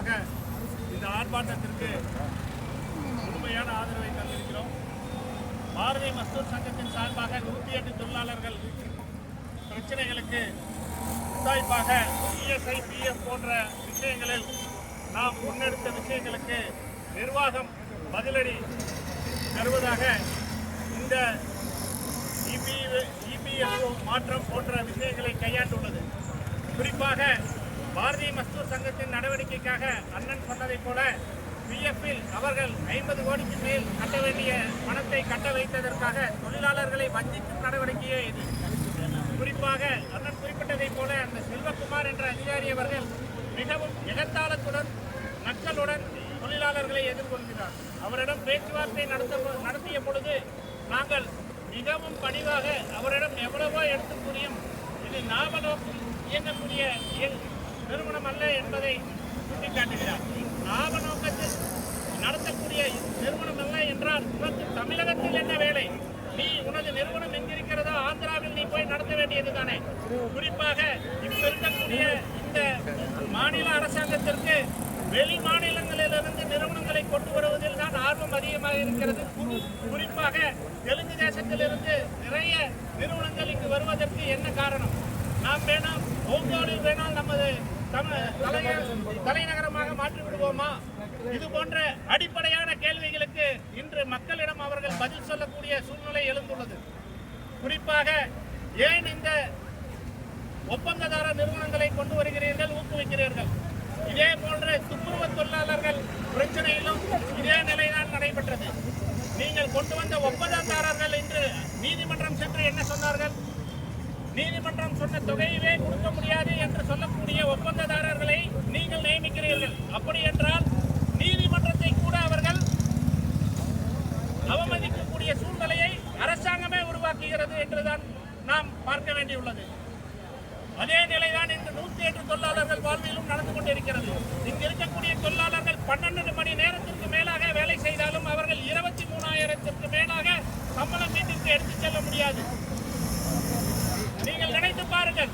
சார்பாக இந்த ஆர்ப்பாட்டத்திற்கு முழுமையான ஆதரவை தந்திருக்கிறோம். பாரதிய மஸ்தூர் சங்கத்தின் சார்பாக 108 தொழிலாளர்கள் பிரச்சனைகளுக்கு முத்தாய்ப்பாக இஎஸ்ஐ, பிஎஃப் போன்ற விஷயங்களில் நாம் முன்னெடுத்த விஷயங்களுக்கு நிர்வாகம் பதிலடி தருவதாக இந்த இபிஎஃப்ஓ மாற்றம் போன்ற விஷயங்களை கையாண்டுள்ளது. குறிப்பாக பாரதிய மஸ்தூர் சங்கத்தின் நடவடிக்கைக்காக அண்ணன் சொன்னதைப் போல பிஎஃப்பில் அவர்கள் 50 கோடிக்கு மேல் கட்ட வேண்டிய பணத்தை கட்ட வைத்ததற்காக தொழிலாளர்களை வஞ்சிக்கும் நடவடிக்கையே இது. குறிப்பாக அண்ணன் குறிப்பிட்டதைப் போல அந்த செல்வகுமார் என்ற அதிகாரி அவர்கள் மிகவும் எகத்தாளத்துடன் நக்கலுடன் தொழிலாளர்களை எதிர்கொள்கிறார். அவரிடம் பேச்சுவார்த்தை நடத்திய பொழுது நாங்கள் மிகவும் பணிவாக அவரிடம் எவ்வளவோ எடுத்து கூறியும் இது லாப நோக்கில் இயங்கக்கூடிய நிறுவனம் அல்ல என்பதை சுட்டிக்காட்டுகிறார். லாப நோக்கத்தில் நடத்தக்கூடிய நிறுவனம் அல்ல என்றால் உனக்கு தமிழகத்தில் என்ன வேலை? நீ உனது நிறுவனம் எங்கிருக்கிறதோ ஆந்திராவில் நீ போய் நடத்த வேண்டியது தானே. குறிப்பாக இப்ப இருக்கக்கூடிய இந்த மாநில அரசாங்கத்திற்கு வெளி மாநிலங்களிலிருந்து நிறுவனங்களை கொண்டு வருவதில் தான் ஆர்வம் அதிகமாக இருக்கிறது. குறிப்பாக தெலுங்கு தேசத்திலிருந்து நிறைய நிறுவனங்கள் இங்கு வருவதற்கு என்ன காரணம்? நாம் வேணாம் ஓங்கோலில் வேணால் நமது தலைநகரமாக மாற்றி விடுவோமா? இது போன்ற அடிப்படையான கேள்விகளுக்கு இன்று மக்களிடம் அவர்கள் பதில் சொல்லக்கூடிய சூழ்நிலை எழுந்துள்ளது. குறிப்பாக ஏன் இந்த ஒப்பந்ததார நிறுவனங்களை கொண்டு வருகிறீர்கள், ஊக்குவிக்கிறீர்கள்? இதே போன்ற துப்புரவு தொழிலாளர்கள் பிரச்சனையிலும் இதே நிலைதான் நடைபெற்றது. நீங்கள் கொண்டு வந்த ஒப்பந்ததாரர்கள் இன்று நீதிமன்றம் சென்று என்ன சொன்னார்கள்? நீதிமன்றம் சொன்ன தொகையவே கொடுக்க முடியாது என்று சொல்லக்கூடிய ஒப்பந்ததாரர்களை நீங்கள் நியமிக்கிறீர்கள். அப்படி என்றால் நீதிமன்றத்தை கூட அவர்கள் அவமதிக்கக்கூடிய சூழ்நிலையை அரசாங்கமே உருவாக்குகிறது என்றுதான் நாம் பார்க்க வேண்டியுள்ளது. அதே நிலைதான் இன்று 108 தொழிலாளர்கள் வாழ்விலும் நடந்து கொண்டிருக்கிறது. இங்கு இருக்கக்கூடிய தொழிலாளர்கள் 12 மணி நேரத்திற்கு மேலாக வேலை செய்தாலும் அவர்கள் 23,000த்திற்கு மேலாக சம்பளம் வீட்டிற்கு எடுத்துச் செல்ல முடியாது. நீங்கள் நினைத்து பாருங்கள்,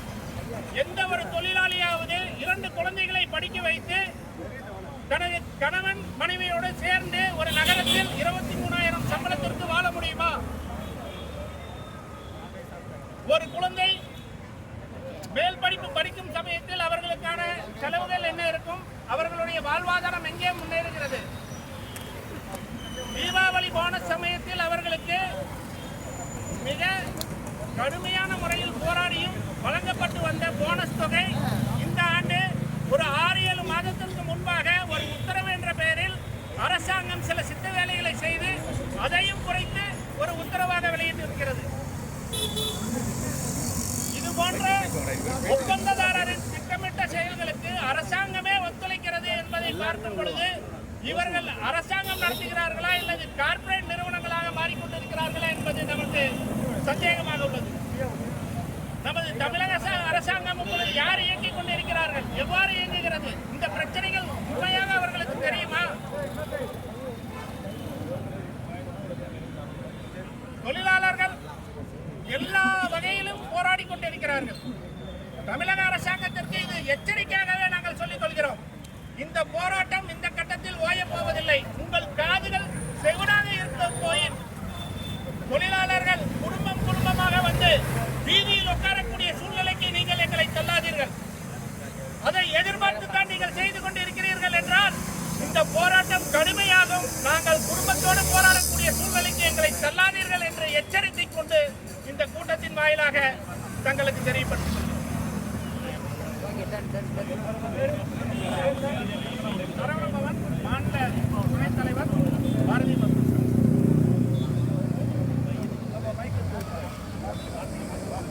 எந்த ஒரு தொழிலாளியாவது 2 குழந்தைகளை படிக்க வைத்து தனது கணவன் மனைவியோடு சேர்ந்து ஒரு நகரத்தில் 23,000 சம்பளத்திற்கு வாழ முடியுமா? ஒரு குழந்தை மேல் படிப்பு படிக்கும் சமயத்தில் அவர்களுக்கான செலவுகள் என்ன இருக்கும்? அவர்களுடைய வாழ்வாதாரம் எங்கே முன்னேறுகிறது? தீபாவளி போனஸ் சமயத்தில் அவர்களுக்கு மிக கடுமையான முறையில் போராடியும் வழங்கப்பட்டு வந்த போனஸ் தொகை இந்த ஆண்டு ஒரு 6-7 மாதத்திற்கு முன்பாக ஒரு உத்தரவு என்ற பெயரில் அரசாங்கம் சில சித்த வேலைகளை செய்து அதையும் குறைத்து ஒரு உத்தரவாக வெளியிட்டிருக்கிறது. இது போன்ற ஒப்பந்ததாரரின் திட்டமிட்ட செயல்களுக்கு அரசாங்கமே ஒத்துழைக்கிறது என்பதை பார்க்கும் பொழுது இவர்கள் அரசாங்கம் நடத்துகிறார்களா அல்லது கார்ப்பரேட் நிறுவனங்களாக மாறிக்கொண்டிருக்கிறார்களா என்பது நமக்கு சந்தேகமாக உள்ளது. நமது தமிழக அரசாங்கம் இப்பொழுது யார் இயங்கிக் கொண்டிருக்கிறார்கள், எவ்வாறு இயங்குகிறது? இந்த பிரச்சனைகள் உண்மையாக அவர்களுக்கு தெரியுமா? தொழிலாளர்கள் எல்லா வகையிலும் போராடி கொண்டிருக்கிறார்கள். தமிழக அரசாங்கத்திற்கு இது எச்சரிக்கையாகவே நாங்கள் சொல்லிக் கொள்கிறோம். இந்த போராட்டம் இந்த கட்டத்தில் ஓயப் போவதில்லை. உங்கள் காதுகள் செவிடாக இருக்க போய் தொழிலாளர்கள் குடும்பமாக வந்து வீதியில் உட்காரக்கூடிய சூழ்நிலைக்கு நீங்கள் எங்களை தள்ளாதீர்கள். அதை எதிர்பார்த்துத்தான் நீங்கள் செய்து கொண்டிருக்கிறீர்கள் என்றால் இந்த போராட்டம் கடுமையாகும். நாங்கள் குடும்பத்தோடு போராடக்கூடிய சூழ்நிலைக்கு எங்களை தள்ளாதீர்கள் என்று எச்சரித்துக் கொண்டு இந்த கூட்டத்தின் வாயிலாக தங்களுக்கு தெரியப்படுத்துகிறோம்.